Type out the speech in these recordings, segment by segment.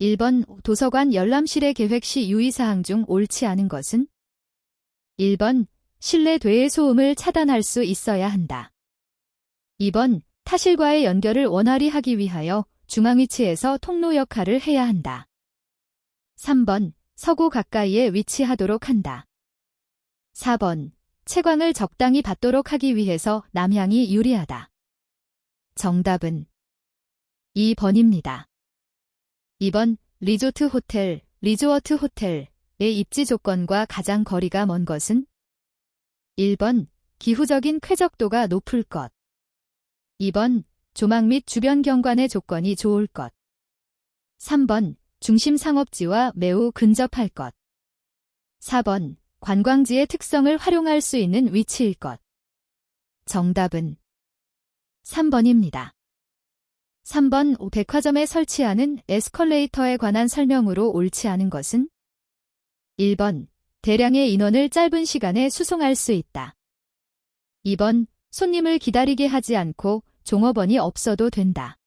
1번 도서관 열람실의 계획 시 유의사항 중 옳지 않은 것은? 1번 실내 대외 소음을 차단할 수 있어야 한다. 2번 타실과의 연결을 원활히 하기 위하여 중앙 위치에서 통로 역할을 해야 한다. 3번 서고 가까이에 위치하도록 한다. 4번 채광을 적당히 받도록 하기 위해서 남향이 유리하다. 정답은 2번입니다. 2번 리조트 호텔, 리조어트 호텔의 입지 조건과 가장 거리가 먼 것은? 1번 기후적인 쾌적도가 높을 것. 2번 조망 및 주변 경관의 조건이 좋을 것. 3번 중심 상업지와 매우 근접할 것. 4번 관광지의 특성을 활용할 수 있는 위치일 것. 정답은 3번입니다. 3번 백화점에 설치하는 에스컬레이터에 관한 설명으로 옳지 않은 것은? 1번 대량의 인원을 짧은 시간에 수송할 수 있다. 2번 손님을 기다리게 하지 않고 종업원이 없어도 된다.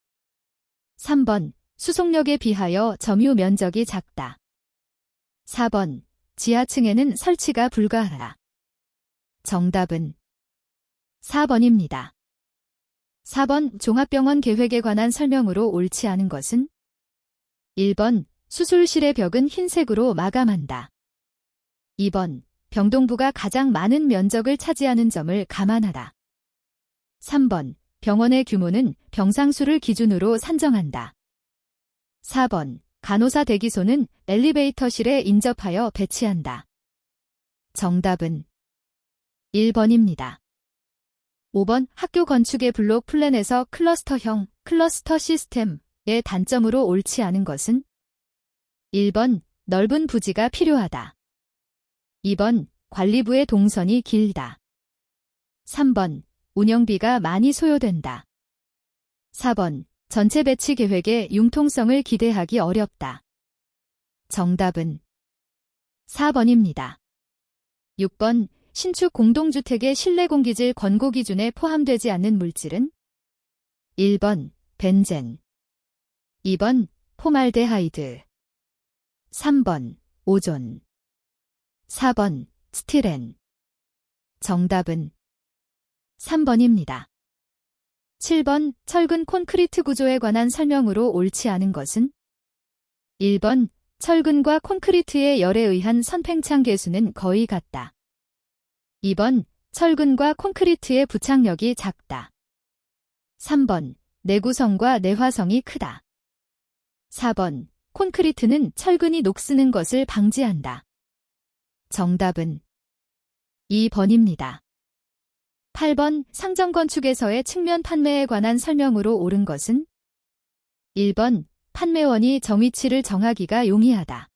3번 수송역에 비하여 점유 면적이 작다. 4번 지하층에는 설치가 불가하다. 정답은 4번입니다. 4번 종합병원 계획에 관한 설명으로 옳지 않은 것은? 1번 수술실의 벽은 흰색으로 마감한다. 2번 병동부가 가장 많은 면적을 차지하는 점을 감안하다. 3번 병원의 규모는 병상수를 기준으로 산정한다. 4번 간호사 대기소는 엘리베이터실에 인접하여 배치한다. 정답은 1번입니다. 5번 학교 건축의 블록 플랜에서 클러스터형, 클러스터 시스템의 단점으로 옳지 않은 것은? 1번 넓은 부지가 필요하다. 2번 관리부의 동선이 길다. 3번 운영비가 많이 소요된다. 4번 전체 배치 계획의 융통성을 기대하기 어렵다. 정답은 4번입니다. 6번 신축 공동주택의 실내 공기질 권고 기준에 포함되지 않는 물질은? 1번 벤젠, 2번 포말데하이드, 3번 오존, 4번 스티렌. 정답은 3번입니다. 7번 철근 콘크리트 구조에 관한 설명으로 옳지 않은 것은? 1번 철근과 콘크리트의 열에 의한 선팽창 계수는 거의 같다. 2번 철근과 콘크리트의 부착력이 작다. 3번 내구성과 내화성이 크다. 4번 콘크리트는 철근이 녹쓰는 것을 방지한다. 정답은 2번입니다. 8번 상정건축에서의 측면 판매에 관한 설명으로 옳은 것은? 1번 판매원이 정위치를 정하기가 용이하다.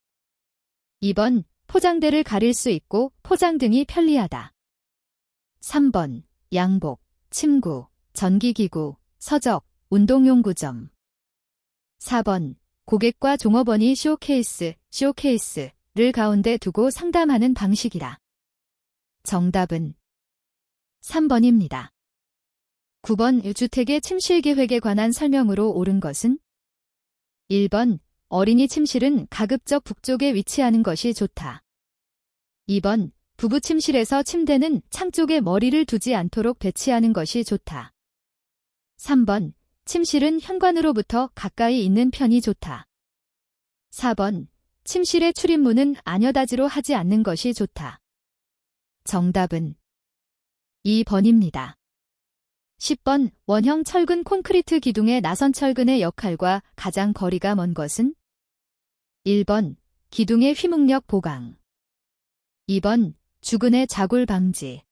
2번 포장대를 가릴 수 있고 포장 등이 편리하다. 3번 양복, 침구, 전기기구, 서적, 운동용구점. 4번 고객과 종업원이 쇼케이스를 가운데 두고 상담하는 방식이다. 정답은 3번입니다. 9번 주택의 침실 계획에 관한 설명으로 옳은 것은? 1번 어린이 침실은 가급적 북쪽에 위치하는 것이 좋다. 2번 부부 침실에서 침대는 창 쪽에 머리를 두지 않도록 배치하는 것이 좋다. 3번 침실은 현관으로부터 가까이 있는 편이 좋다. 4번 침실의 출입문은 안여다지로 하지 않는 것이 좋다. 정답은 2번입니다. 10번 원형 철근 콘크리트 기둥의 나선 철근의 역할과 가장 거리가 먼 것은? 1번 기둥의 휘묵력 보강, 2번 주근의 자굴 방지,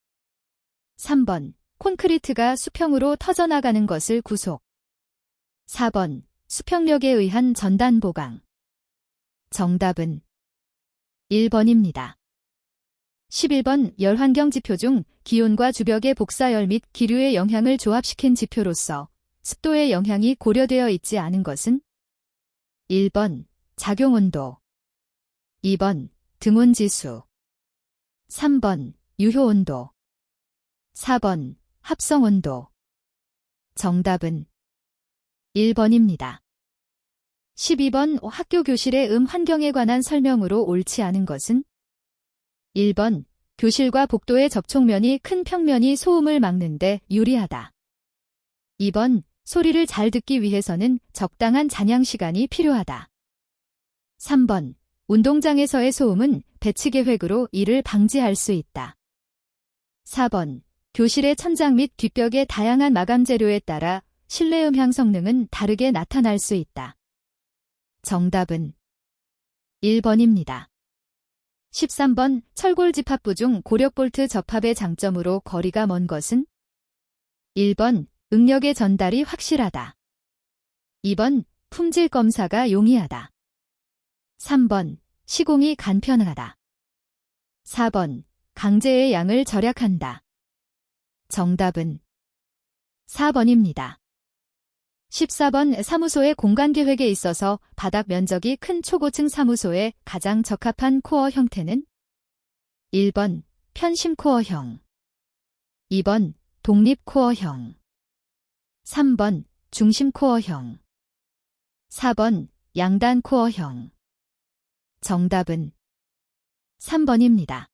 3번 콘크리트가 수평으로 터져나가는 것을 구속, 4번 수평력에 의한 전단 보강. 정답은 1번입니다. 11번 열환경 지표 중 기온과 주벽의 복사열 및 기류의 영향을 조합시킨 지표로서 습도의 영향이 고려되어 있지 않은 것은? 1번 작용온도, 2번 등온지수, 3번 유효온도, 4번 합성온도. 정답은 1번입니다. 12번 학교 교실의 환경에 관한 설명으로 옳지 않은 것은 1번 교실과 복도의 접촉면이 큰 평면이 소음을 막는데 유리하다. 2번 소리를 잘 듣기 위해서는 적당한 잔향 시간이 필요하다. 3번 운동장에서의 소음은 배치 계획으로 이를 방지할 수 있다. 4번 교실의 천장 및 뒷벽의 다양한 마감 재료에 따라 실내 음향 성능은 다르게 나타날 수 있다. 정답은 1번입니다. 13번 철골 집합부 중 고력볼트 접합의 장점으로 거리가 먼 것은 1번 응력의 전달이 확실하다. 2번 품질 검사가 용이하다. 3번 시공이 간편하다. 4번 강제의 양을 절약한다. 정답은 4번입니다. 14번 사무소의 공간 계획에 있어서 바닥 면적이 큰 초고층 사무소에 가장 적합한 코어 형태는 1번 편심 코어형, 2번 독립 코어형, 3번 중심 코어형, 4번 양단 코어형. 정답은 3번입니다.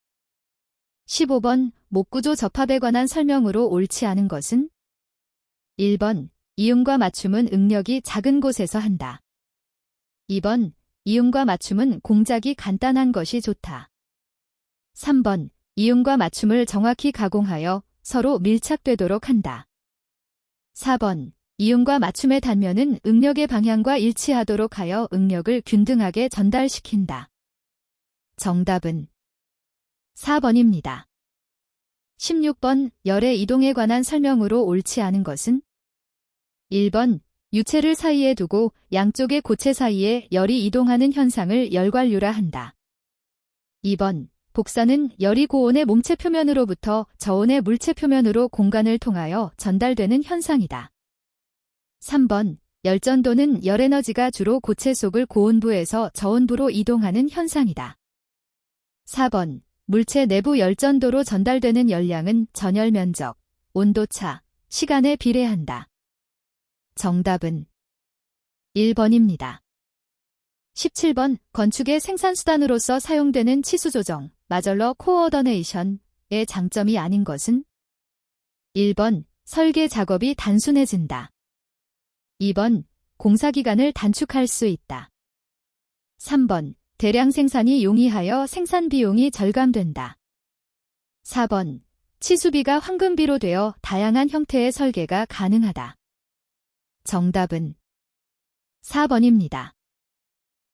15번 목구조 접합에 관한 설명으로 옳지 않은 것은 1번 이음과 맞춤은 응력이 작은 곳에서 한다. 2번 이음과 맞춤은 공작이 간단한 것이 좋다. 3번 이음과 맞춤을 정확히 가공하여 서로 밀착되도록 한다. 4번 이음과 맞춤의 단면은 응력의 방향과 일치하도록 하여 응력을 균등하게 전달시킨다. 정답은 4번입니다. 16번 열의 이동에 관한 설명으로 옳지 않은 것은 1번 유체를 사이에 두고 양쪽의 고체 사이에 열이 이동하는 현상을 열관류라 한다. 2번 복사는 열이 고온의 몸체 표면으로부터 저온의 물체 표면으로 공간을 통하여 전달되는 현상이다. 3번 열전도는 열에너지가 주로 고체 속을 고온부에서 저온부로 이동하는 현상이다. 4번 물체 내부 열전도로 전달되는 열량은 전열 면적, 온도차, 시간에 비례한다. 정답은 1번입니다. 17번 건축의 생산수단으로서 사용되는 치수조정, 마절러 코어더네이션의 장점이 아닌 것은 1번 설계 작업이 단순해진다. 2번 공사기간을 단축할 수 있다. 3번 대량 생산이 용이하여 생산 비용이 절감된다. 4번 치수비가 황금비로 되어 다양한 형태의 설계가 가능하다. 정답은 4번입니다.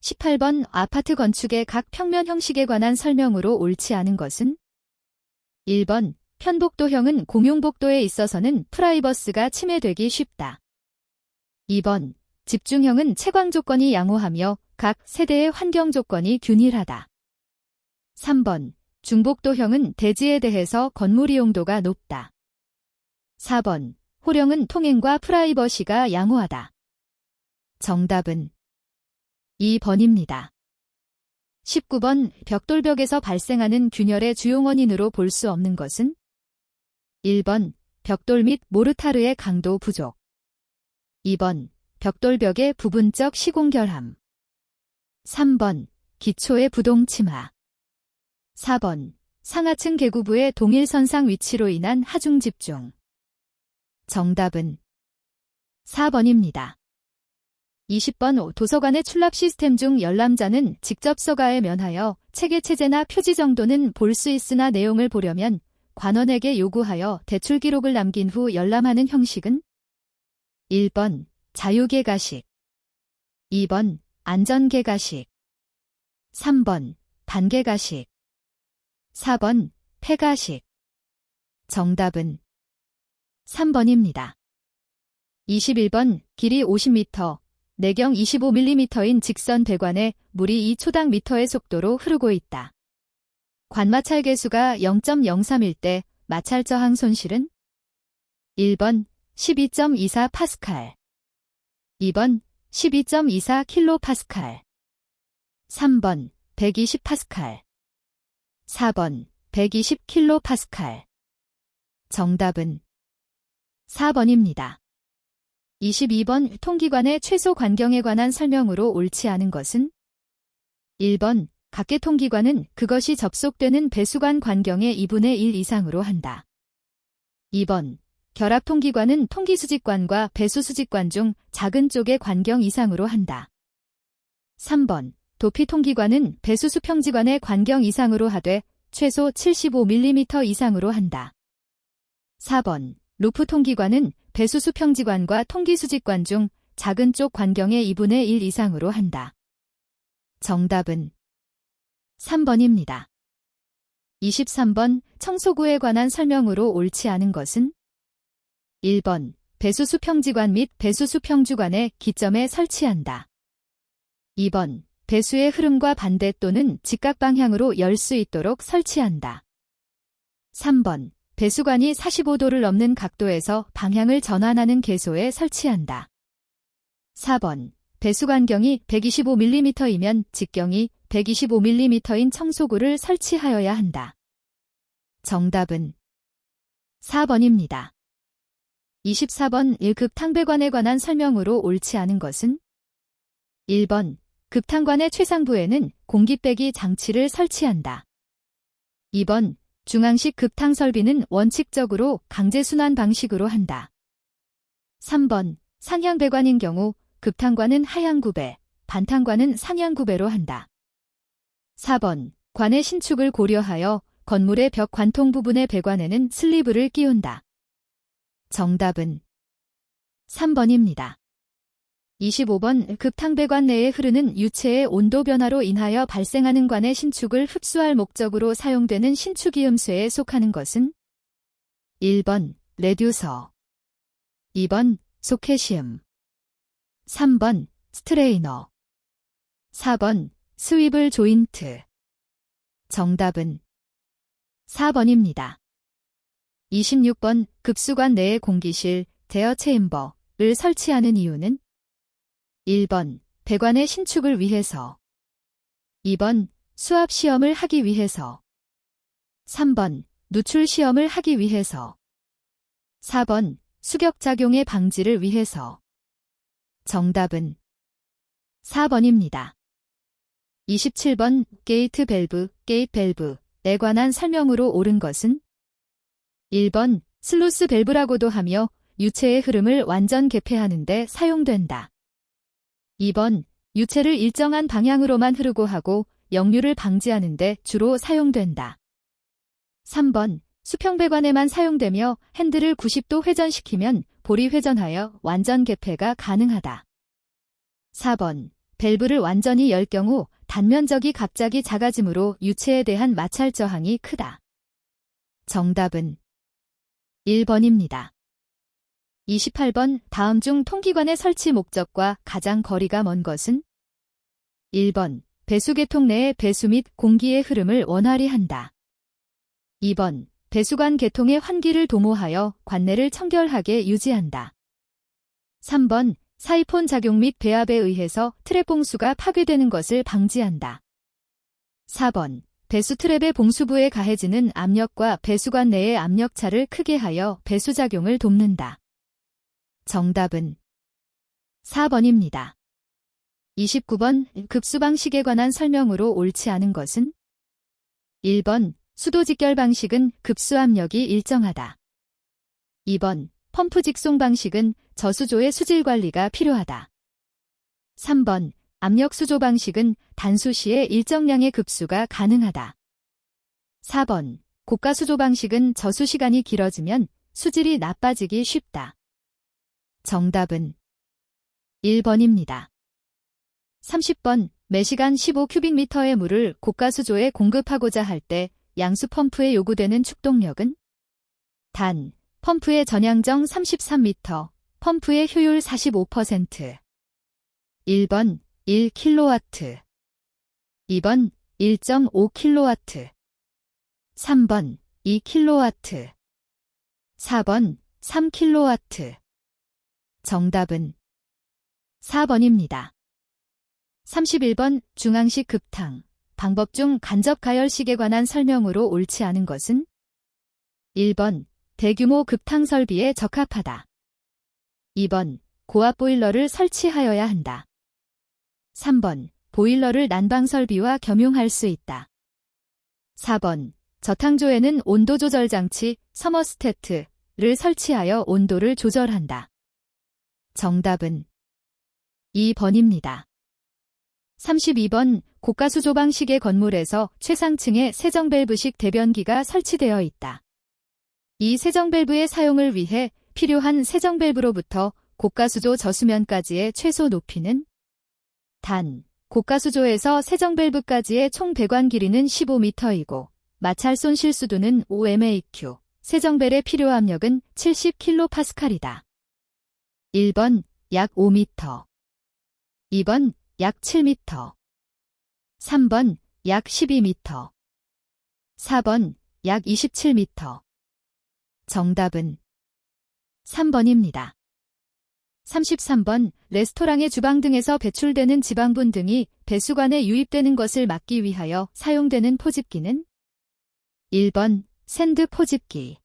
18번 아파트 건축의 각 평면 형식에 관한 설명으로 옳지 않은 것은 1번 편복도형은 공용복도에 있어서는 프라이버시가 침해되기 쉽다. 2번 집중형은 채광 조건이 양호하며 각 세대의 환경 조건이 균일하다. 3번 중복도형은 대지에 대해서 건물 이용도가 높다. 4번 호령은 통행과 프라이버시가 양호하다. 정답은 2번입니다. 19번 벽돌벽에서 발생하는 균열의 주요 원인으로 볼 수 없는 것은 1번 벽돌 및 모르타르의 강도 부족, 2번 벽돌벽의 부분적 시공결함, 3번 기초의 부동 침하, 4번 상하층 계구부의 동일선상 위치로 인한 하중 집중. 정답은 4번입니다. 20번 도서관의 출납 시스템 중 열람자는 직접 서가에 면하여 책의 체제나 표지 정도는 볼 수 있으나 내용을 보려면 관원에게 요구하여 대출 기록을 남긴 후 열람하는 형식은 1번 자유계가식, 2번 안전계가식, 3번 반계가식, 4번 폐가식. 정답은 3번입니다. 21번 길이 50m, 내경 25mm인 직선 배관에 물이 2초당 미터의 속도로 흐르고 있다. 관마찰 계수가 0.03일 때 마찰 저항 손실은 1번 12.24 파스칼, 2번 12.24 킬로파스칼, 3번 120 파스칼, 4번 120 킬로파스칼. 정답은 4번입니다. 22번 통기관의 최소 관경에 관한 설명으로 옳지 않은 것은 1번 각계 통기관은 그것이 접속되는 배수관 관경의 2분의 1 이상으로 한다. 2번 결합 통기관은 통기수직관과 배수수직관 중 작은 쪽의 관경 이상으로 한다. 3번 도피 통기관은 배수수평지관의 관경 이상으로 하되 최소 75mm 이상으로 한다. 4번 루프 통기관은 배수수평지관과 통기수직관 중 작은 쪽 관경의 2분의 1 이상으로 한다. 정답은 3번입니다. 23번 청소구에 관한 설명으로 옳지 않은 것은 1번 배수수평지관 및 배수수평주관의 기점에 설치한다. 2번 배수의 흐름과 반대 또는 직각 방향으로 열 수 있도록 설치한다. 3번 배수관이 45도를 넘는 각도에서 방향을 전환하는 계소에 설치한다. 4번 배수관경이 125mm이면 직경이 125mm인 청소구를 설치하여야 한다. 정답은 4번입니다. 24번 1급 탕배관에 관한 설명으로 옳지 않은 것은 1번 급탕관의 최상부에는 공기빼기 장치를 설치한다. 2번 중앙식 급탕 설비는 원칙적으로 강제순환 방식으로 한다. 3번 상향배관인 경우 급탕관은 하향구배, 반탕관은 상향구배로 한다. 4번 관의 신축을 고려하여 건물의 벽 관통 부분의 배관에는 슬리브를 끼운다. 정답은 3번입니다. 25번 급탕배관 내에 흐르는 유체의 온도 변화로 인하여 발생하는 관의 신축을 흡수할 목적으로 사용되는 신축이음쇠에 속하는 것은 1번 레듀서, 2번 소켓시움, 3번 스트레이너, 4번 스위블 조인트. 정답은 4번입니다. 26번 급수관 내에 공기실, 제어 체인버를 설치하는 이유는 1번 배관의 신축을 위해서, 2번 수압 시험을 하기 위해서, 3번 누출 시험을 하기 위해서, 4번 수격작용의 방지를 위해서. 정답은 4번입니다. 27번 게이트 밸브, 게이트 밸브에 관한 설명으로 옳은 것은 1번 슬루스 밸브라고도 하며 유체의 흐름을 완전 개폐하는 데 사용된다. 2번 유체를 일정한 방향으로만 흐르고 하고 역류를 방지하는 데 주로 사용된다. 3번 수평배관에만 사용되며 핸들을 90도 회전시키면 볼이 회전하여 완전 개폐가 가능하다. 4번 밸브를 완전히 열 경우 단면적이 갑자기 작아지므로 유체에 대한 마찰 저항이 크다. 정답은 1번입니다. 28번 다음 중 통기관의 설치 목적과 가장 거리가 먼 것은 1번 배수계통 내의 배수 및 공기의 흐름을 원활히 한다. 2번 배수관 계통의 환기를 도모하여 관내를 청결하게 유지한다. 3번 사이폰 작용 및 배압에 의해서 트랩 봉수가 파괴되는 것을 방지한다. 4번 배수 트랩의 봉수부에 가해지는 압력과 배수관 내의 압력차를 크게 하여 배수작용을 돕는다. 정답은 4번입니다. 29번 급수 방식에 관한 설명으로 옳지 않은 것은 1번 수도 직결 방식은 급수 압력이 일정하다. 2번 펌프 직송 방식은 저수조의 수질 관리가 필요하다. 3번 압력 수조 방식은 단수 시에 일정량의 급수가 가능하다. 4번 고가 수조 방식은 저수 시간이 길어지면 수질이 나빠지기 쉽다. 정답은 1번입니다. 30번 매시간 15큐빅미터의 물을 고가 수조에 공급하고자 할 때 양수 펌프에 요구되는 축동력은 단, 펌프의 전향정 33m, 펌프의 효율 45%. 1번 1kW, 2번 1.5kW, 3번 2kW, 4번 3kW. 정답은 4번입니다. 31번 중앙식 급탕, 방법 중 간접 가열식에 관한 설명으로 옳지 않은 것은 1번 대규모 급탕 설비에 적합하다. 2번 고압 보일러를 설치하여야 한다. 3번. 보일러를 난방 설비와 겸용할 수 있다. 4번. 저탕조에는 온도 조절 장치, 서머스태트를 설치하여 온도를 조절한다. 정답은 2번입니다. 32번. 고가수조 방식의 건물에서 최상층에 세정밸브식 대변기가 설치되어 있다. 이 세정밸브의 사용을 위해 필요한 세정밸브로부터 고가수조 저수면까지의 최소 높이는 단, 고가수조에서 세정밸브까지의 총 배관 길이는 15m이고 마찰손 실수도는 5 MAQ, 세정벨의 필요 압력은 70kPa이다. 1번 약 5m, 2번 약 7m, 3번 약 12m, 4번 약 27m. 정답은 3번입니다. 33번. 레스토랑의 주방 등에서 배출되는 지방분 등이 배수관에 유입되는 것을 막기 위하여 사용되는 포집기는 1번 샌드 포집기,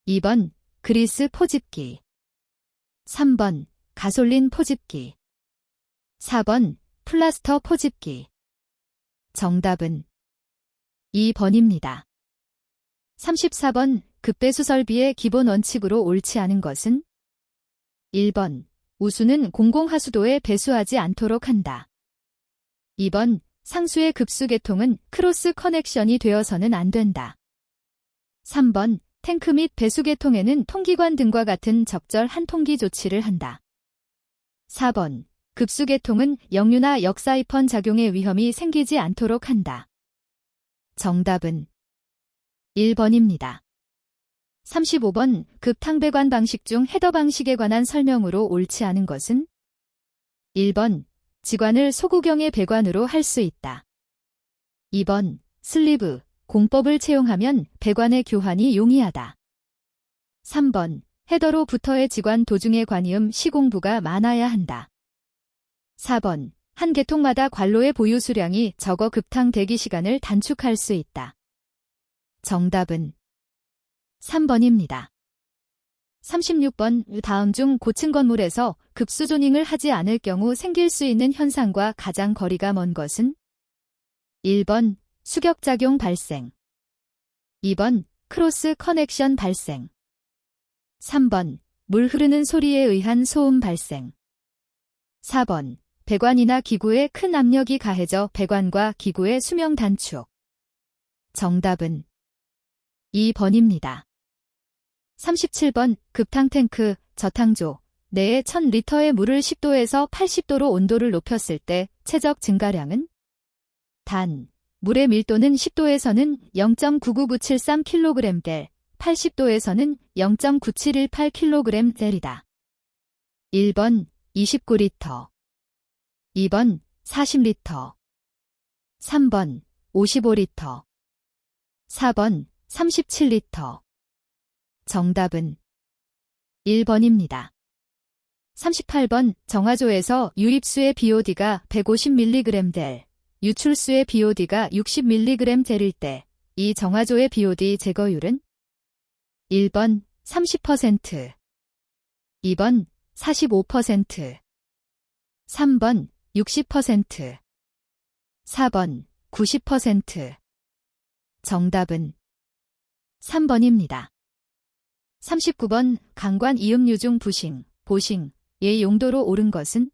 2번 그리스 포집기, 3번 가솔린 포집기, 4번 플라스터 포집기. 정답은 2번입니다. 34번. 급배수 설비의 기본 원칙으로 옳지 않은 것은 1번. 우수는 공공하수도에 배수하지 않도록 한다. 2번. 상수의 급수계통은 크로스 커넥션이 되어서는 안 된다. 3번. 탱크 및 배수계통에는 통기관 등과 같은 적절한 통기 조치를 한다. 4번. 급수계통은 역류나 역사이펀 작용의 위험이 생기지 않도록 한다. 정답은 1번입니다. 35번. 급탕배관 방식 중 헤더 방식에 관한 설명으로 옳지 않은 것은 1번. 지관을 소구경의 배관으로 할 수 있다. 2번. 슬리브, 공법을 채용하면 배관의 교환이 용이하다. 3번. 헤더로부터의 지관 도중의 관이음 시공부가 많아야 한다. 4번. 한 계통마다 관로의 보유 수량이 적어 급탕 대기 시간을 단축할 수 있다. 정답은 3번입니다. 36번. 다음 중 고층 건물에서 급수조닝을 하지 않을 경우 생길 수 있는 현상과 가장 거리가 먼 것은 1번. 수격작용 발생, 2번. 크로스 커넥션 발생, 3번. 물 흐르는 소리에 의한 소음 발생, 4번. 배관이나 기구에 큰 압력이 가해져 배관과 기구의 수명 단축. 정답은 2번입니다. 37번. 급탕탱크, 저탕조 내에 1000리터의 물을 10도에서 80도로 온도를 높였을 때 최적 증가량은 단, 물의 밀도는 10도에서는 0.99973kg/델, 80도에서는 0.9718kg/델이다. 1번 29리터, 2번 40리터, 3번 55리터, 4번 37리터. 정답은 1번입니다. 38번. 정화조에서 유입수의 BOD가 150mg/델, 유출수의 BOD가 60mg/델일 때 이 정화조의 BOD 제거율은 1번 30%, 2번 45%, 3번 60%, 4번 90%. 정답은 3번입니다. 39번. 강관 이음류 중 부싱, 보싱의 용도로 옳은 것은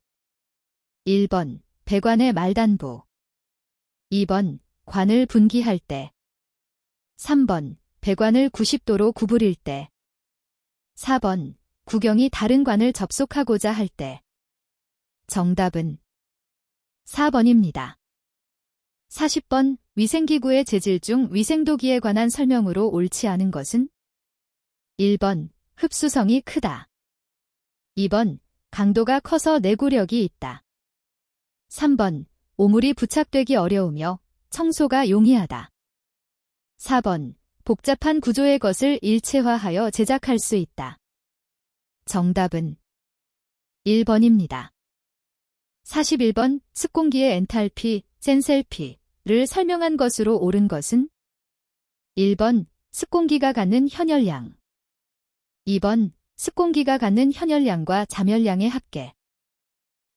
1번. 배관의 말단부, 2번. 관을 분기할 때, 3번. 배관을 90도로 구부릴 때, 4번. 구경이 다른 관을 접속하고자 할 때. 정답은 4번입니다. 40번. 위생기구의 재질 중 위생도기에 관한 설명으로 옳지 않은 것은 1번. 흡수성이 크다, 2번. 강도가 커서 내구력이 있다, 3번. 오물이 부착되기 어려우며 청소가 용이하다, 4번. 복잡한 구조의 것을 일체화하여 제작할 수 있다. 정답은 1번입니다. 41번. 습공기의 엔탈피, 젠셀피를 설명한 것으로 옳은 것은 1번. 습공기가 갖는 현열량, 2번. 습공기가 갖는 현열량과 잠열량의 합계.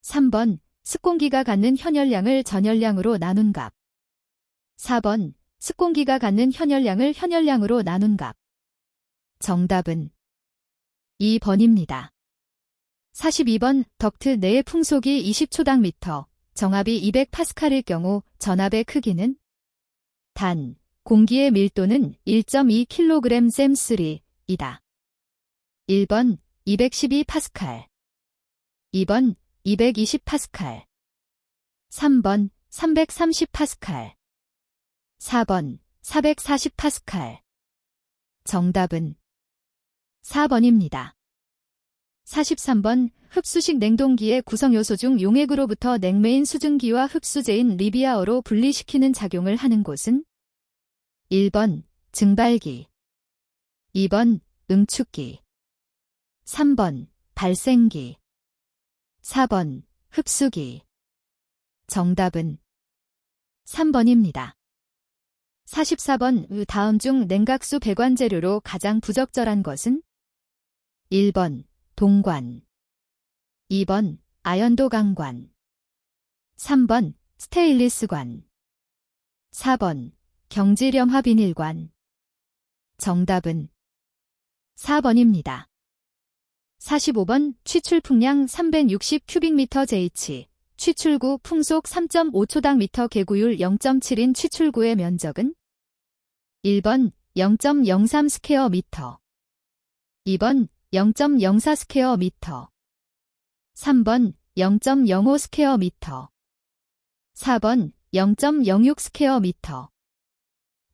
3번, 습공기가 갖는 현열량을 전열량으로 나눈 값. 4번, 습공기가 갖는 현열량을 현열량으로 나눈 값. 정답은 2번입니다. 42번, 덕트 내의 풍속이 20초당 미터, 정압이 200파스칼일 경우 전압의 크기는? 단, 공기의 밀도는 1.2kg 셈3 이다. 1번 212파스칼, 2번 220파스칼, 3번 330파스칼, 4번 440파스칼. 정답은 4번입니다. 43번, 흡수식 냉동기의 구성요소 중 용액으로부터 냉매인 수증기와 흡수제인 리비아어로 분리시키는 작용을 하는 곳은? 1번 증발기, 2번 응축기, 3번 발생기, 4번 흡수기. 정답은 3번입니다. 44번, 다음 중 냉각수 배관 재료로 가장 부적절한 것은? 1번 동관, 2번 아연도 강관, 3번 스테인리스관, 4번 경질염화 비닐관. 정답은 4번입니다. 45번, 취출 풍량 360큐빅미터 JH, 취출구 풍속 3.5초당 미터 개구율 0.7인 취출구의 면적은? 1번 0.03 스퀘어 미터, 2번 0.04 스퀘어 미터, 3번 0.05 스퀘어 미터, 4번 0.06 스퀘어 미터.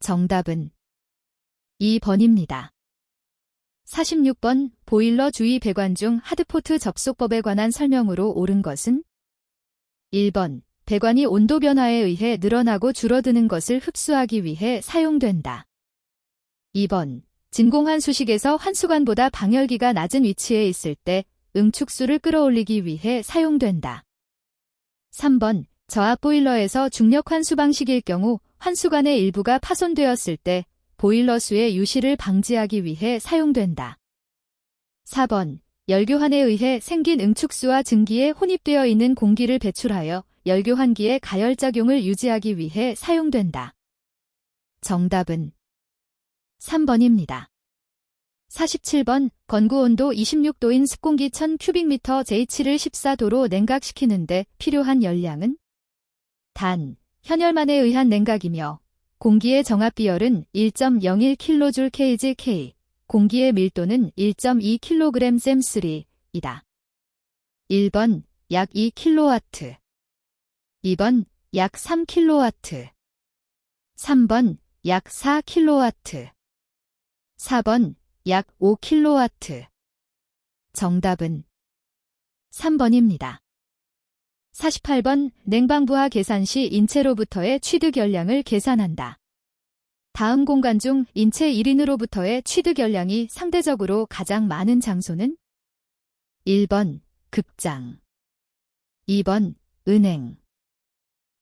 정답은 2번입니다. 46번, 보일러 주위 배관 중 하드포트 접속법에 관한 설명으로 옳은 것은? 1번, 배관이 온도 변화에 의해 늘어나고 줄어드는 것을 흡수하기 위해 사용된다. 2번, 진공한 수식에서 환수관보다 방열기가 낮은 위치에 있을 때 응축수를 끌어올리기 위해 사용된다. 3번, 저압 보일러에서 중력 환수 방식일 경우 환수관의 일부가 파손되었을 때 보일러수의 유실을 방지하기 위해 사용된다. 4번, 열교환에 의해 생긴 응축수와 증기에 혼입되어 있는 공기를 배출하여 열교환기의 가열작용을 유지하기 위해 사용된다. 정답은 3번입니다. 47번, 건구온도 26도인 습공기 1000큐빅미터 J치를 14도로 냉각시키는데 필요한 열량은? 단, 현열만에 의한 냉각이며 공기의 정압 비열은 1.01kJ/kg, 공기의 밀도는 1.2kg 셈3 이다. 1번 약 2kW, 2번 약 3kW, 3번 약 4kW, 4번 약 5kW. 정답은 3번입니다. 48번, 냉방부하 계산 시 인체로부터의 취득 열량을 계산한다. 다음 공간 중 인체 1인으로부터의 취득 열량이 상대적으로 가장 많은 장소는? 1번 극장, 2번 은행,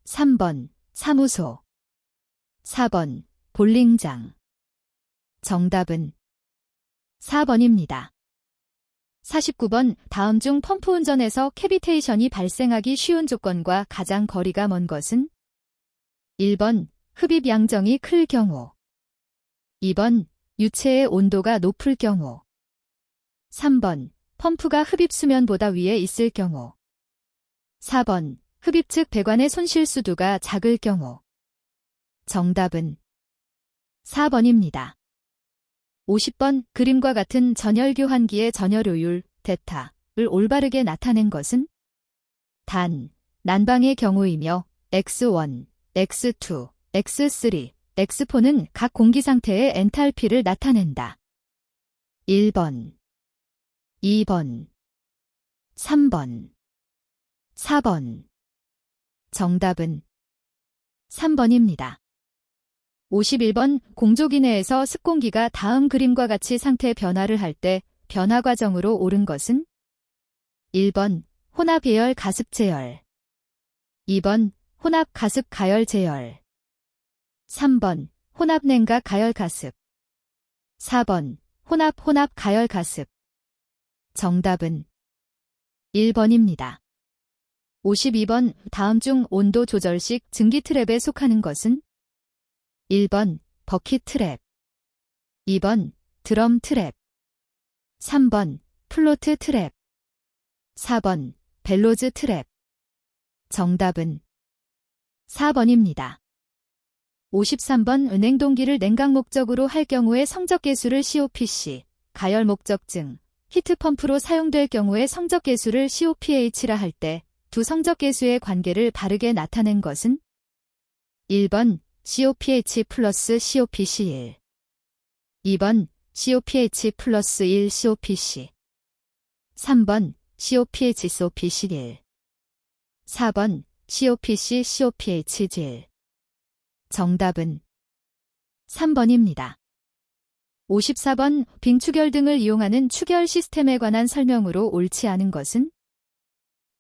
3번 사무소, 4번 볼링장. 정답은 4번입니다. 49번, 다음 중 펌프 운전에서 캐비테이션이 발생하기 쉬운 조건과 가장 거리가 먼 것은? 1번 흡입 양정이 클 경우, 2번 유체의 온도가 높을 경우, 3번 펌프가 흡입 수면보다 위에 있을 경우, 4번 흡입 측 배관의 손실 수두가 작을 경우. 정답은 4번입니다. 50번, 그림과 같은 전열교환기의 전열효율, 데타를 올바르게 나타낸 것은? 단, 난방의 경우이며 X1, X2, X3, X4는 각 공기 상태의 엔탈피를 나타낸다. 1번, 2번, 3번, 4번. 정답은 3번입니다. 51번, 공조기 내에서 습공기가 다음 그림과 같이 상태 변화를 할 때 변화 과정으로 옳은 것은? 1번 혼합 예열 가습 제열, 2번 혼합 가습 가열 제열, 3번 혼합 냉각 가열 가습, 4번 혼합 가열 가습. 정답은 1번입니다. 52번 다음 중 온도 조절식 증기 트랩에 속하는 것은 1번 버킷 트랩, 2번 드럼 트랩, 3번 플로트 트랩, 4번 벨로즈 트랩. 정답은 4번입니다. 53번 냉동기를 냉각 목적으로 할 경우에 성적계수를 COPC, 가열 목적증, 히트펌프로 사용될 경우에 성적계수를 COPH라 할 때 두 성적계수의 관계를 바르게 나타낸 것은 1번 COPH 플러스 COPC1, 2번 COPH 플러스 1 COPC, 3번 COPH COPC1, 4번 COPC COPH1. 정답은 3번입니다. 54번 빙추결 등을 이용하는 추결 시스템에 관한 설명으로 옳지 않은 것은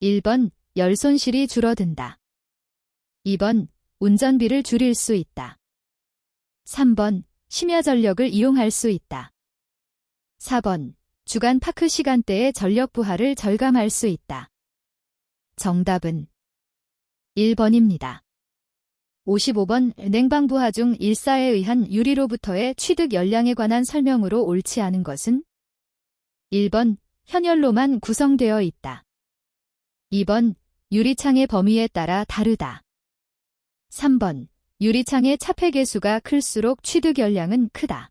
1번 열 손실이 줄어든다. 2번 운전비를 줄일 수 있다. 3번 심야 전력을 이용할 수 있다. 4번 주간 파크 시간대의 전력 부하를 절감할 수 있다. 정답은 1번입니다. 55번 냉방부하 중 일사에 의한 유리로부터의 취득 열량에 관한 설명으로 옳지 않은 것은 1번 현열로만 구성되어 있다. 2번 유리창의 범위에 따라 다르다. 3번 유리창의 차폐 개수가 클수록 취득 열량은 크다.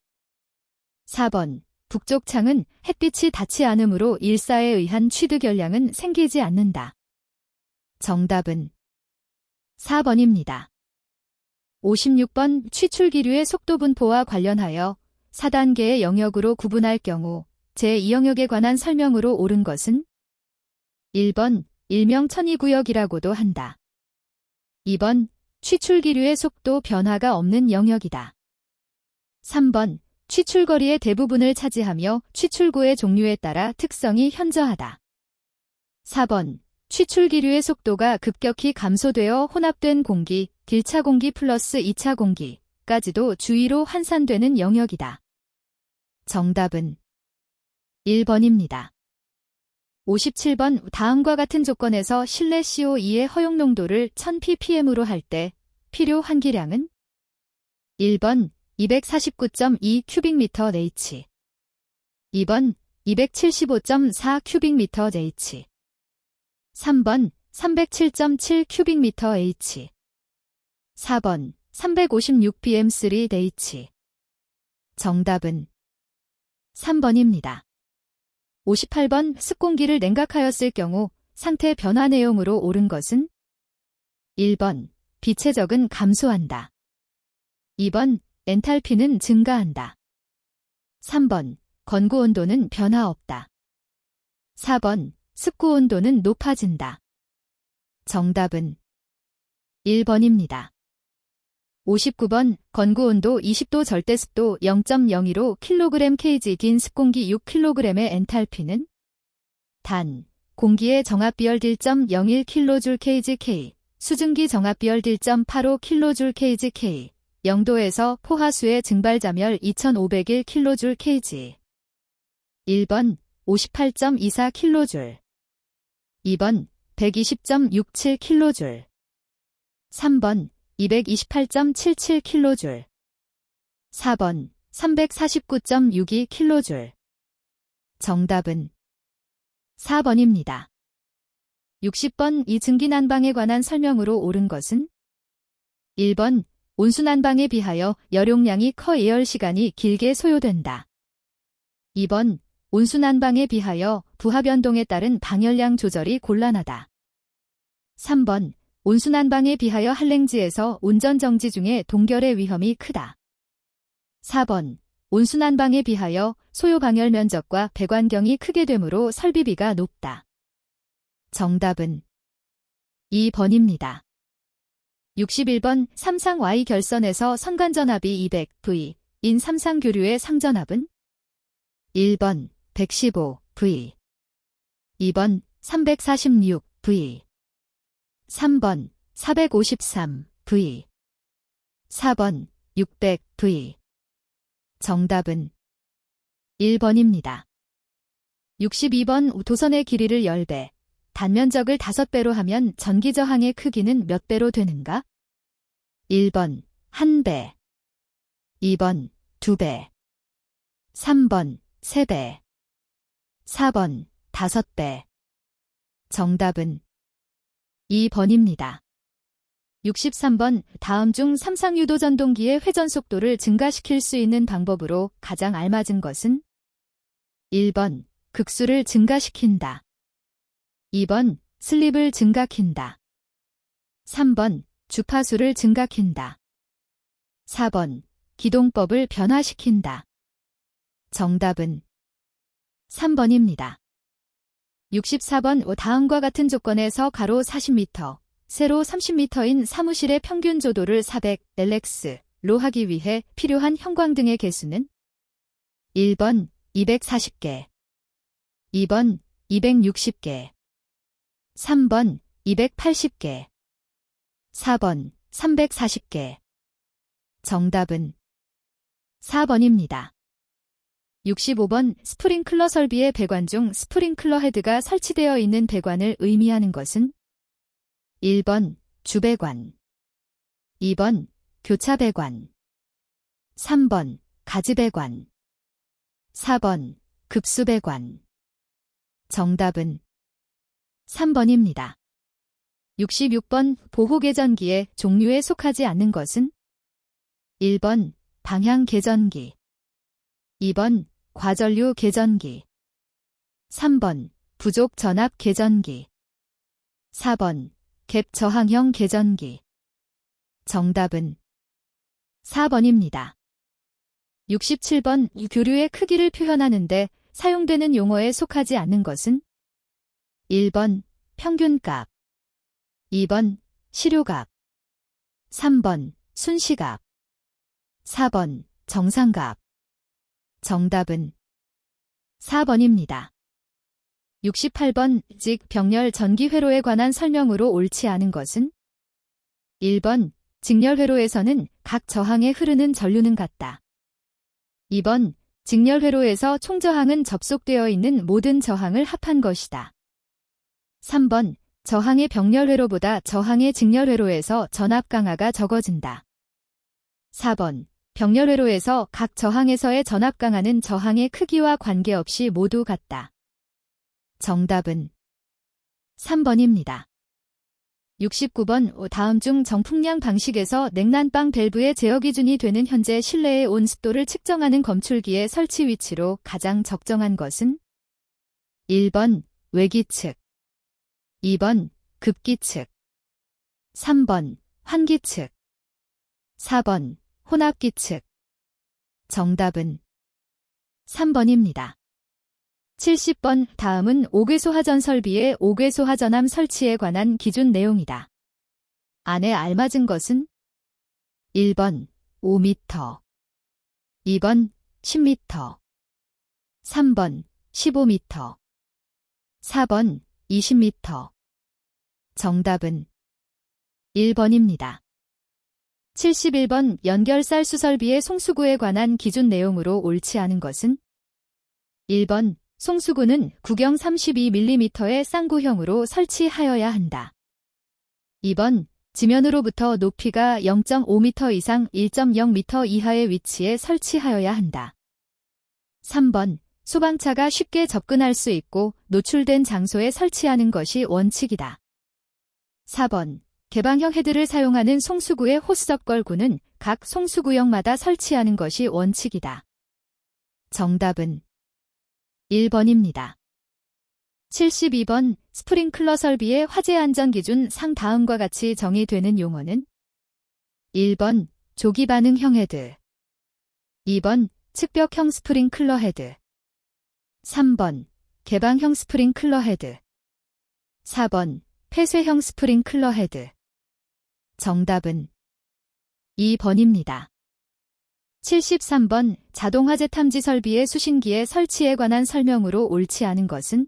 4번 북쪽 창은 햇빛이 닿지 않으므로 일사에 의한 취득 열량은 생기지 않는다. 정답은 4번입니다. 56번 취출기류의 속도 분포와 관련하여 4단계의 영역으로 구분할 경우 제2영역에 관한 설명으로 옳은 것은 1번 일명 천이구역이라고도 한다. 2번 취출기류의 속도 변화가 없는 영역이다. 3번 취출거리의 대부분을 차지하며 취출구의 종류에 따라 특성이 현저하다. 4번 취출기류의 속도가 급격히 감소되어 혼합된 공기, 1차 공기 플러스 2차 공기까지도 주위로 환산되는 영역이다. 정답은 1번입니다. 57번 다음과 같은 조건에서 실내 CO2의 허용 농도를 1000ppm으로 할 때 필요 환기량은 1번 249.2 큐빅미터 H, 2번 275.4 큐빅미터 H, 3번 307.7 큐빅미터 H, 4번 356 PM3H. 정답은 3번입니다. 58번 습공기를 냉각하였을 경우 상태 변화 내용으로 옳은 것은 1번 비체적은 감소한다. 2번 엔탈피는 증가한다. 3번 건구 온도는 변화 없다. 4번 습구 온도는 높아진다. 정답은 1번입니다. 59번 건구 온도 20도 절대습도 0.02로 kg/kg 딘 습공기 6kg의 엔탈피는 단 공기의 정압비열 1.01 kJ/kg 수증기 정압비열 1.85 kJ/kg 0도에서 포화수의 증발자멸 2501 kJ/kg. 1번 58.24 kJ, 2번 120.67 kJ, 3번 228.77 kJ, 4번 349.62 kJ. 정답은 4번입니다. 60번 이 증기난방에 관한 설명으로 옳은 것은 1번 온수난방에 비하여 열용량이 커 예열시간이 길게 소요된다. 2번 온수난방에 비하여 부하 변동에 따른 방열량 조절이 곤란하다. 3번 온수난방에 비하여 한랭지에서 운전정지 중에 동결의 위험이 크다. 4번 온수난방에 비하여 소요 방열 면적과 배관경이 크게 되므로 설비비가 높다. 정답은 2번입니다. 61번 삼상 Y 결선에서 선관전압이 200V 인 삼상교류의 상전압은 1번 115V, 2번 346V, 3번 453V, 4번 600V. 정답은 1번입니다. 62번 도선의 길이를 10배, 단면적을 5배로 하면 전기저항의 크기는 몇 배로 되는가? 1번 1배, 2번 2배, 3번 3배, 4번 5배. 정답은 2번입니다. 63번 다음 중 삼상유도 전동기의 회전속도를 증가시킬 수 있는 방법으로 가장 알맞은 것은? 1번 극수를 증가시킨다. 2번 슬립을 증가킨다. 3번 주파수를 증가킨다. 4번 기동법을 변화시킨다. 정답은 3번입니다. 64번 다음과 같은 조건에서 가로 40m, 세로 30m인 사무실의 평균 조도를 400LX로 하기 위해 필요한 형광등의 개수는? 1번 240개, 2번 260개, 3번 280개, 4번 340개. 정답은 4번입니다. 65번 스프링클러 설비의 배관 중 스프링클러 헤드가 설치되어 있는 배관을 의미하는 것은? 1번 주배관, 2번 교차배관, 3번 가지배관, 4번 급수배관. 정답은 3번입니다. 66번 보호계전기의 종류에 속하지 않는 것은? 1번 방향계전기, 2번 과전류 계전기, 3번 부족 전압 계전기, 4번 갭 저항형 계전기. 정답은 4번입니다. 67번 교류의 크기를 표현하는데 사용되는 용어에 속하지 않는 것은? 1번 평균값, 2번 시료값, 3번 순시값, 4번 정상값. 정답은 4번입니다. 68번 즉 병렬 전기회로에 관한 설명으로 옳지 않은 것은? 1번 직렬회로에서는 각 저항에 흐르는 전류는 같다. 2번 직렬회로에서 총저항은 접속되어 있는 모든 저항을 합한 것이다. 3번 저항의 병렬회로보다 저항의 직렬회로에서 전압 강하가 적어진다. 4번 병렬회로에서 각 저항에서의 전압 강하는 저항의 크기와 관계없이 모두 같다. 정답은 3번입니다. 69번 다음 중 정풍량 방식에서 냉난방 밸브의 제어 기준이 되는 현재 실내의 온습도를 측정하는 검출기의 설치 위치로 가장 적정한 것은? 1번 외기측, 2번 급기측, 3번 환기측, 4번 혼합기측. 정답은 3번입니다. 70번 다음은 5궤소 하전 설비의 5궤소 하전함 설치에 관한 기준 내용이다. 안에 알맞은 것은? 1번 5m, 2번 10m, 3번 15m, 4번 20m. 정답은 1번입니다. 71번 연결 쌀수 설비의 송수구에 관한 기준 내용으로 옳지 않은 것은? 1번 송수구는 구경 32mm의 쌍구형으로 설치하여야 한다. 2번 지면으로부터 높이가 0.5m 이상 1.0m 이하의 위치에 설치하여야 한다. 3번 소방차가 쉽게 접근할 수 있고 노출된 장소에 설치하는 것이 원칙이다. 4번 개방형 헤드를 사용하는 송수구의 호스접걸구는 각 송수구역마다 설치하는 것이 원칙이다. 정답은 1번입니다. 72번 스프링클러 설비의 화재 안전 기준 상 다음과 같이 정의되는 용어는? 1번 조기 반응형 헤드, 2번 측벽형 스프링클러 헤드, 3번 개방형 스프링클러 헤드, 4번 폐쇄형 스프링클러 헤드. 정답은 2번입니다. 73번 자동화재 탐지 설비의 수신기의 설치에 관한 설명으로 옳지 않은 것은?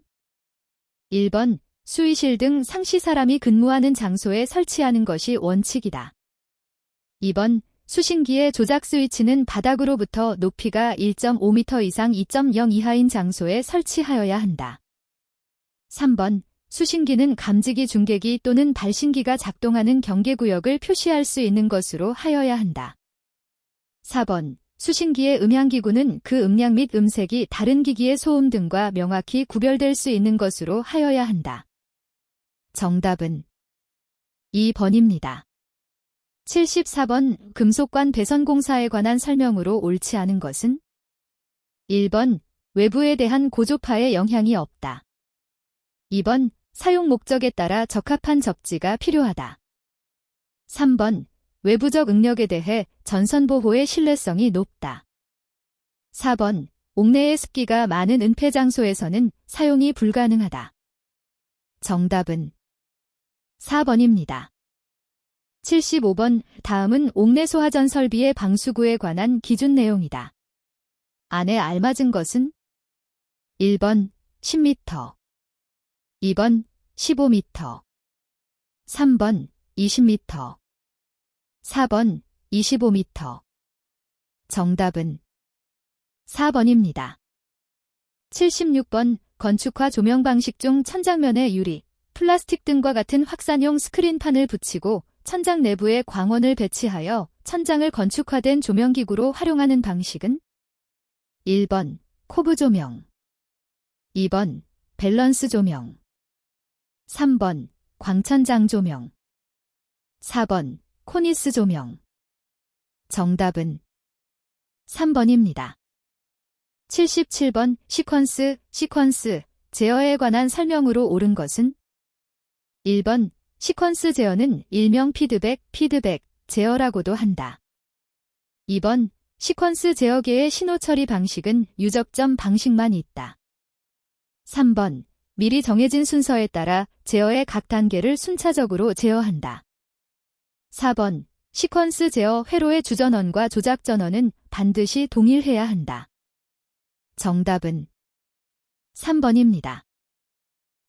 1번 수의실 등 상시 사람이 근무하는 장소에 설치하는 것이 원칙이다. 2번 수신기의 조작 스위치는 바닥으로부터 높이가 1.5m 이상 2.0 이하인 장소에 설치하여야 한다. 3번. 수신기는 감지기 중계기 또는 발신기가 작동하는 경계구역을 표시할 수 있는 것으로 하여야 한다. 4번. 수신기의 음향기구는 그 음량 및 음색이 다른 기기의 소음 등과 명확히 구별될 수 있는 것으로 하여야 한다. 정답은 2번입니다. 74번. 금속관 배선공사에 관한 설명으로 옳지 않은 것은? 1번. 외부에 대한 고조파의 영향이 없다. 2번. 사용 목적에 따라 적합한 접지가 필요하다. 3번. 외부적 응력에 대해 전선 보호의 신뢰성이 높다. 4번. 옥내의 습기가 많은 은폐 장소에서는 사용이 불가능하다. 정답은 4번입니다. 75번. 다음은 옥내 소화전 설비의 방수구에 관한 기준 내용이다. 안에 알맞은 것은? 1번 10m, 2번 15m, 3번 20m, 4번 25m. 정답은 4번입니다. 76번. 건축화 조명 방식 중 천장면에 유리, 플라스틱 등과 같은 확산용 스크린판을 붙이고 천장 내부에 광원을 배치하여 천장을 건축화된 조명기구로 활용하는 방식은? 1번 코브 조명, 2번 밸런스 조명, 3번 광천장 조명, 4번 코니스 조명. 정답은 3번입니다. 77번. 시퀀스 제어에 관한 설명으로 옳은 것은? 1번 시퀀스 제어는 일명 피드백 제어라고도 한다. 2번 시퀀스 제어계의 신호 처리 방식은 유적점 방식만 있다. 3번 미리 정해진 순서에 따라 제어의 각 단계를 순차적으로 제어한다. 4번 시퀀스 제어 회로의 주전원과 조작 전원은 반드시 동일해야 한다. 정답은 3번입니다.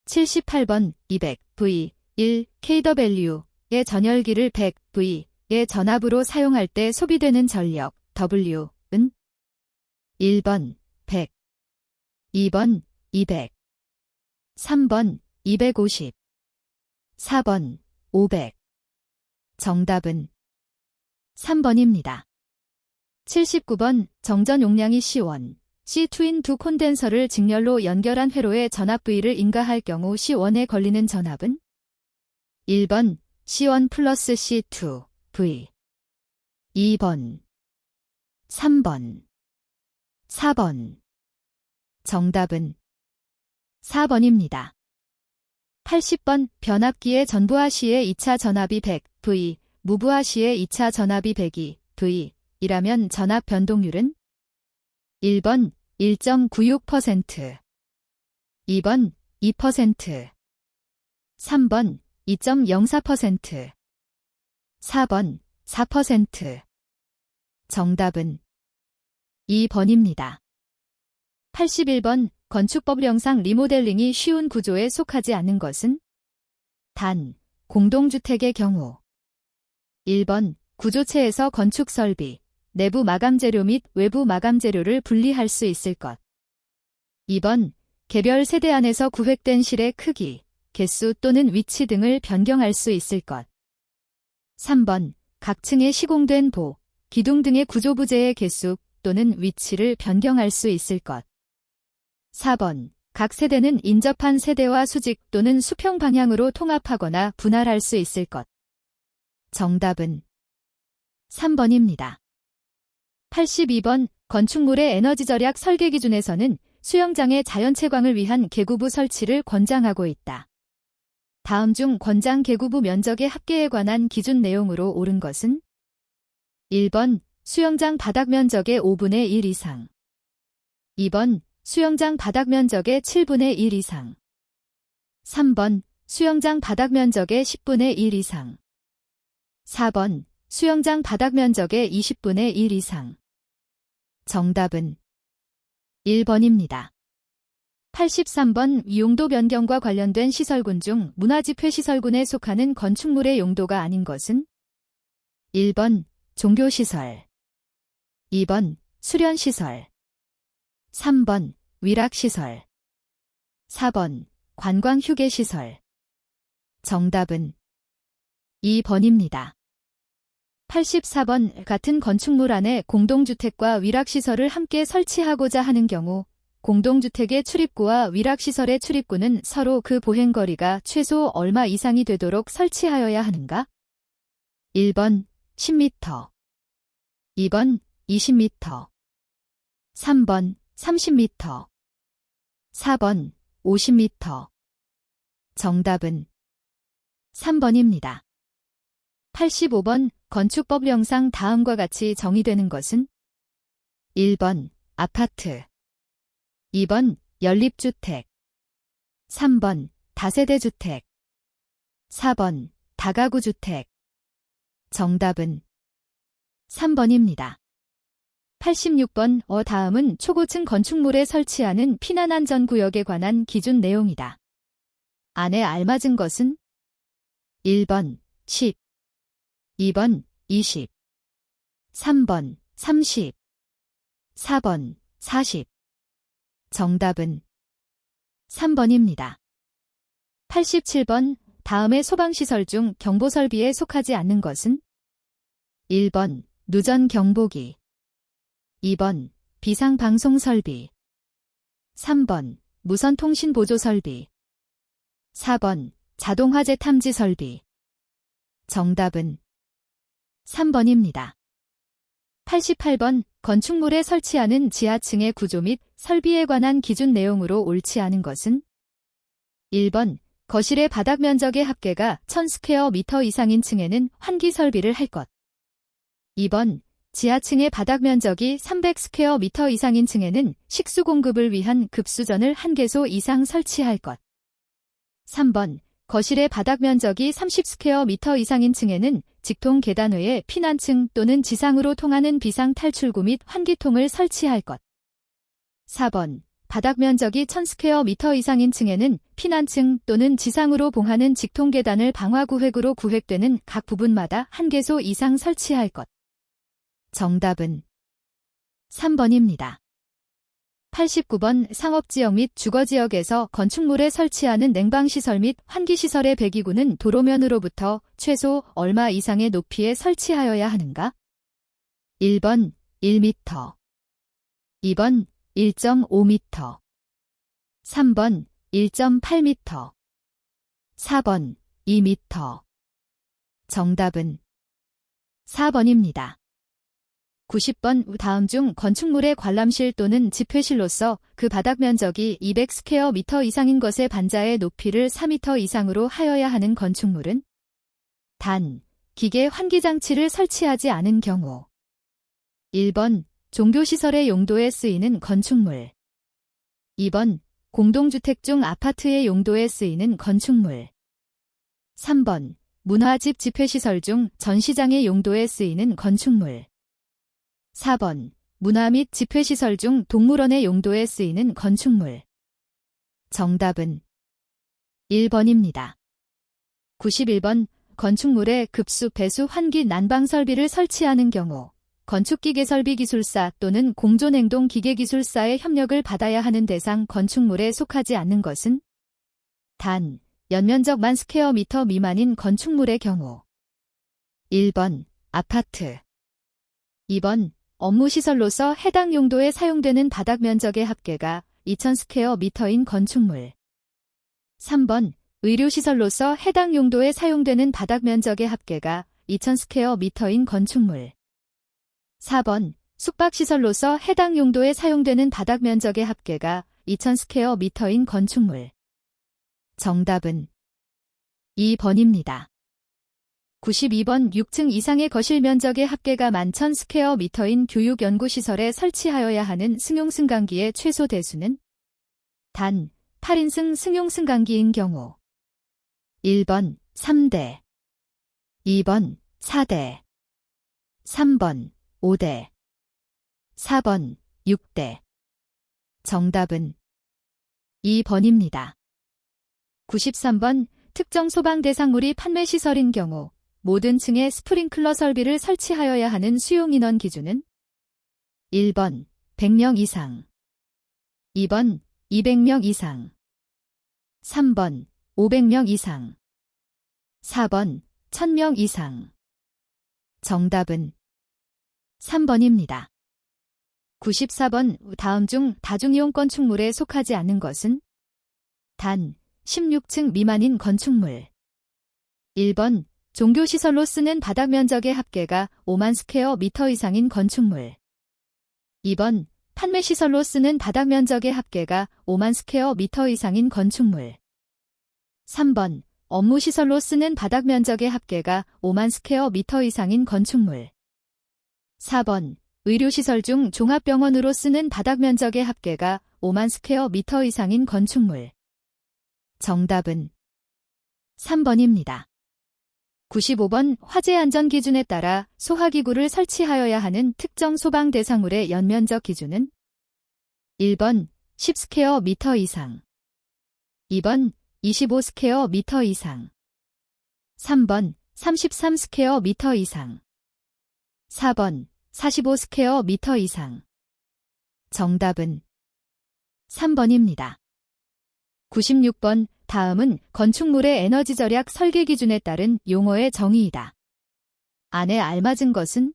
78번. 200V 1 kW의 전열기를 100V의 전압으로 사용할 때 소비되는 전력 W은? 1번 100, 2번 200, 3번 250, 4번 500. 정답은 3번입니다. 79번. 정전 용량이 C1, C2인 두 콘덴서를 직렬로 연결한 회로의 전압 V를 인가할 경우 C1에 걸리는 전압은? 1번 C1 플러스 C2 V, 2번, 3번, 4번. 정답은 4번입니다. 80번. 변압기의 전부하 시의 2차 전압이 100V, 무부하 시의 2차 전압이 102V 이라면 전압 변동률은? 1번 1.96%, 2번 2%, 3번 2.04%, 4번 4%. 정답은 2번입니다. 81번. 건축법령상 리모델링이 쉬운 구조에 속하지 않는 것은? 단, 공동주택의 경우. 1번 구조체에서 건축 설비, 내부 마감 재료 및 외부 마감 재료를 분리할 수 있을 것. 2번 개별 세대 안에서 구획된 실의 크기, 개수 또는 위치 등을 변경할 수 있을 것. 3번 각 층에 시공된 보, 기둥 등의 구조 부재의 개수 또는 위치를 변경할 수 있을 것. 4번 각 세대는 인접한 세대와 수직 또는 수평 방향으로 통합하거나 분할할 수 있을 것. 정답은 3번입니다. 82번. 건축물의 에너지 절약 설계 기준에서는 수영장의 자연채광을 위한 계구부 설치를 권장하고 있다. 다음 중 권장 계구부 면적의 합계에 관한 기준 내용으로 옳은 것은? 1번 수영장 바닥 면적의 5분의 1 이상, 2번 수영장 바닥 면적의 7분의 1 이상, 3번 수영장 바닥 면적의 10분의 1 이상, 4번 수영장 바닥 면적의 20분의 1 이상. 정답은 1번입니다. 83번. 용도 변경과 관련된 시설군 중 문화집회 시설군에 속하는 건축물의 용도가 아닌 것은? 1번 종교시설. 2번 수련시설. 3번 위락시설. 4번 관광휴게시설. 정답은 2번입니다. 84번 같은 건축물 안에 공동주택과 위락시설을 함께 설치하고자 하는 경우 공동주택의 출입구와 위락시설의 출입구는 서로 그 보행거리가 최소 얼마 이상이 되도록 설치하여야 하는가? 1번 10m, 2번 20m, 3번 30m, 4번 50m. 정답은 3번입니다. 85번 건축법령상 다음과 같이 정의되는 것은 1번 아파트, 2번 연립주택, 3번 다세대주택, 4번 다가구주택. 정답은 3번입니다. 86번 다음은 초고층 건축물에 설치하는 피난안전구역에 관한 기준 내용이다. 안에 알맞은 것은 1번 10, 2번 20, 3번 30, 4번 40. 정답은 3번입니다. 87번 다음의 소방시설 중 경보설비에 속하지 않는 것은 1번 누전경보기, 2번 비상방송설비, 3번 무선통신보조설비, 4번 자동화재 탐지설비. 정답은 3번입니다. 88번 건축물에 설치하는 지하층의 구조 및 설비에 관한 기준 내용으로 옳지 않은 것은 1번 거실의 바닥 면적의 합계가 1000스퀘어미터 이상인 층에는 환기 설비를 할 것. 2번 지하층의 바닥 면적이 300스퀘어미터 이상인 층에는 식수 공급을 위한 급수전을 1개소 이상 설치할 것. 3번 거실의 바닥 면적이 30스퀘어미터 이상인 층에는 직통 계단 외에 피난층 또는 지상으로 통하는 비상 탈출구 및 환기통을 설치할 것. 4번 바닥 면적이 1000스퀘어미터 이상인 층에는 피난층 또는 지상으로 봉하는 직통 계단을 방화구획으로 구획되는 각 부분마다 1개소 이상 설치할 것. 정답은 3번입니다. 89번 상업지역 및 주거지역에서 건축물에 설치하는 냉방시설 및 환기시설의 배기구는 도로면으로부터 최소 얼마 이상의 높이에 설치하여야 하는가? 1번 1m, 2번 1.5m, 3번 1.8m, 4번 2m. 정답은 4번입니다. 90번 다음 중 건축물의 관람실 또는 집회실로서 그 바닥 면적이 200스퀘어미터 이상인 것의 반자의 높이를 4m 이상으로 하여야 하는 건축물은 단, 기계 환기장치를 설치하지 않은 경우. 1번 종교시설의 용도에 쓰이는 건축물, 2번 공동주택 중 아파트의 용도에 쓰이는 건축물, 3번 문화집 집회시설 중 전시장의 용도에 쓰이는 건축물, 4번 문화 및 집회시설 중 동물원의 용도에 쓰이는 건축물. 정답은 1번입니다. 91번 건축물에 급수, 배수, 환기, 난방 설비를 설치하는 경우 건축기계설비기술사 또는 공존행동기계기술사의 협력을 받아야 하는 대상 건축물에 속하지 않는 것은 단, 연면적 10,000스퀘어미터 미만인 건축물의 경우. 1번 아파트, 2번 업무시설로서 해당 용도에 사용되는 바닥 면적의 합계가 2000스퀘어미터인 건축물, 3번 의료시설로서 해당 용도에 사용되는 바닥 면적의 합계가 2000스퀘어미터인 건축물, 4번 숙박시설로서 해당 용도에 사용되는 바닥 면적의 합계가 2000스퀘어미터인 건축물. 정답은 2번입니다. 92번 6층 이상의 거실 면적의 합계가 11,000스퀘어미터인 교육연구시설에 설치하여야 하는 승용승강기의 최소 대수는 단 8인승 승용승강기인 경우. 1번 3대, 2번 4대, 3번 5대, 4번 6대. 정답은 2번입니다. 93번 특정 소방 대상물이 판매시설인 경우 모든 층에 스프링클러 설비를 설치하여야 하는 수용인원 기준은 1번 100명 이상, 2번 200명 이상, 3번 500명 이상, 4번 1000명 이상. 정답은 3번입니다. 94번 다음 중 다중이용 건축물에 속하지 않는 것은 단 16층 미만인 건축물. 1번 종교시설로 쓰는 바닥 면적의 합계가 5만 스퀘어 미터 이상인 건축물. 2번 판매시설로 쓰는 바닥 면적의 합계가 5만 스퀘어 미터 이상인 건축물. 3번 업무시설로 쓰는 바닥 면적의 합계가 5만 스퀘어 미터 이상인 건축물. 4번 의료시설 중 종합병원으로 쓰는 바닥 면적의 합계가 5만 스퀘어 미터 이상인 건축물. 정답은 3번입니다. 95번 화재 안전 기준에 따라 소화기구를 설치하여야 하는 특정 소방 대상물의 연면적 기준은 1번 10 스퀘어 미터 이상, 2번 25 스퀘어 미터 이상, 3번 33 스퀘어 미터 이상, 4번 45 스퀘어 미터 이상. 정답은 3번입니다. 96번 다음은 건축물의 에너지 절약 설계 기준에 따른 용어의 정의이다. 안에 알맞은 것은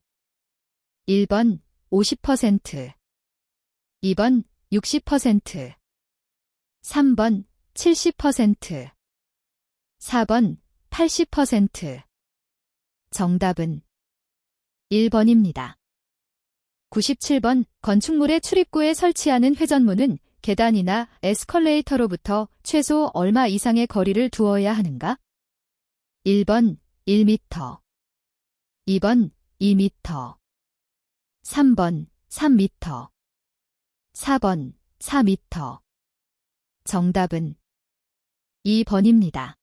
1번 50%, 2번 60%, 3번 70%, 4번 80%. 정답은 1번입니다. 97번 건축물의 출입구에 설치하는 회전문은 계단이나 에스컬레이터로부터 최소 얼마 이상의 거리를 두어야 하는가? 1번 1m, 2번 2m, 3번 3m, 4번 4m. 정답은 2번입니다.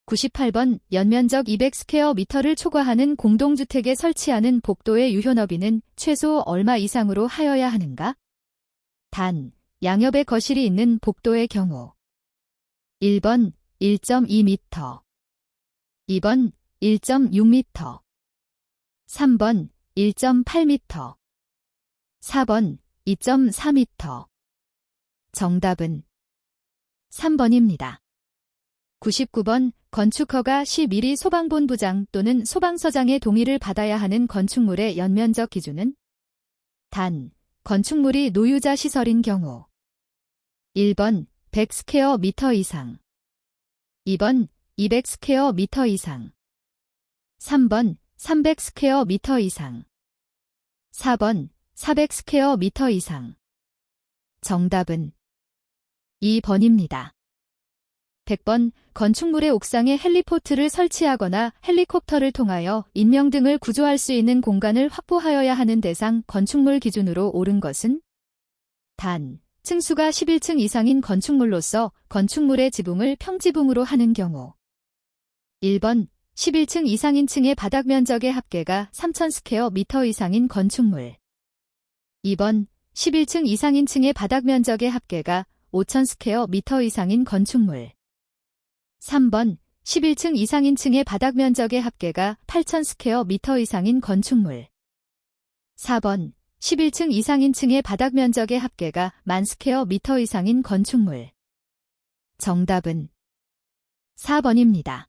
98번 연면적 200 스퀘어 미터를 초과하는 공동주택에 설치하는 복도의 유효너비는 최소 얼마 이상으로 하여야 하는가? 단, 양옆에 거실이 있는 복도의 경우 1번 1.2m, 2번 1.6m, 3번 1.8m, 4번 2.4m. 정답은 3번입니다. 99번 건축허가 시 미리 소방본부장 또는 소방서장의 동의를 받아야 하는 건축물의 연면적 기준은 단, 건축물이 노유자 시설인 경우 1번 100 스퀘어 미터 이상, 2번 200 스퀘어 미터 이상, 3번 300 스퀘어 미터 이상, 4번 400 스퀘어 미터 이상. 정답은 2번입니다. 100번 건축물의 옥상에 헬리포트를 설치하거나 헬리콥터를 통하여 인명 등을 구조할 수 있는 공간을 확보하여야 하는 대상 건축물 기준으로 옳은 것은 단, 층수가 11층 이상인 건축물로서 건축물의 지붕을 평지붕으로 하는 경우 1번 11층 이상인 층의 바닥 면적의 합계가 3,000 스퀘어 미터 이상인 건축물, 2번 11층 이상인 층의 바닥 면적의 합계가 5,000 스퀘어 미터 이상인 건축물, 3번 11층 이상인 층의 바닥 면적의 합계가 8,000 스퀘어 미터 이상인 건축물, 4번 11층 이상인 층의 바닥 면적의 합계가 10,000 스퀘어 미터 이상인 건축물. 정답은 4번입니다.